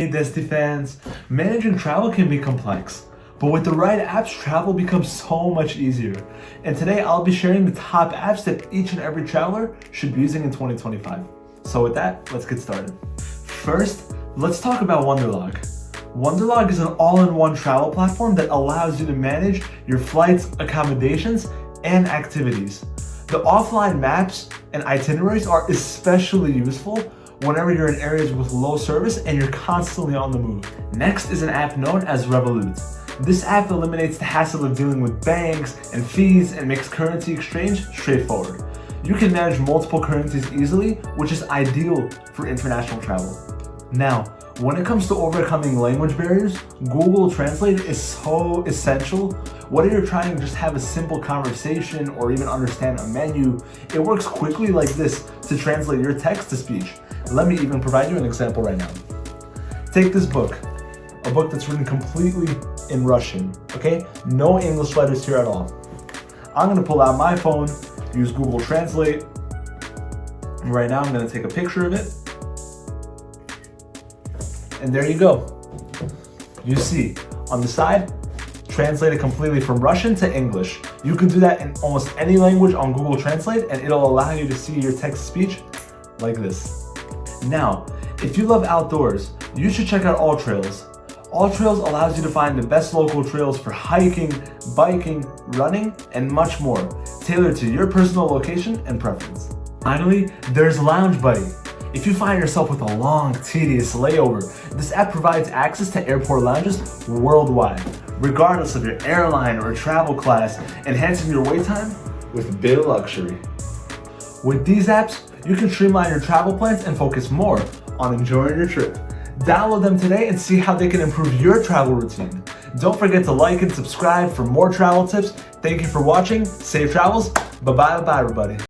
Hey Desti fans, managing travel can be complex, but with the right apps, travel becomes so much easier. And today I'll be sharing the top apps that each and every traveler should be using in 2025. So with that, let's get started. First, let's talk about Wanderlog. Wanderlog is an all-in-one travel platform that allows you to manage your flights, accommodations, and activities. The offline maps and itineraries are especially useful whenever you're in areas with low service and you're constantly on the move. Next is an app known as Revolut. This app eliminates the hassle of dealing with banks and fees and makes currency exchange straightforward. You can manage multiple currencies easily, which is ideal for international travel. Now, when it comes to overcoming language barriers, Google Translate is so essential. Whether you're trying to just have a simple conversation or even understand a menu, it works quickly like this to translate your text to speech. Let me even provide you an example right now. Take this book, a book that's written completely in Russian, okay? No English letters here at all. I'm gonna pull out my phone, use Google Translate. Right now I'm gonna take a picture of it. And there you go. You see, on the side, translated completely from Russian to English. You can do that in almost any language on Google Translate and it'll allow you to see your text-to-speech like this. Now, if you love outdoors, you should check out AllTrails. AllTrails allows you to find the best local trails for hiking, biking, running, and much more, tailored to your personal location and preference. Finally, there's LoungeBuddy. If you find yourself with a long, tedious layover, this app provides access to airport lounges worldwide, regardless of your airline or travel class, enhancing your wait time with a bit of luxury. With these apps, you can streamline your travel plans and focus more on enjoying your trip. Download them today and see how they can improve your travel routine. Don't forget to like and subscribe for more travel tips. Thank you for watching. Safe travels. Bye-bye, everybody.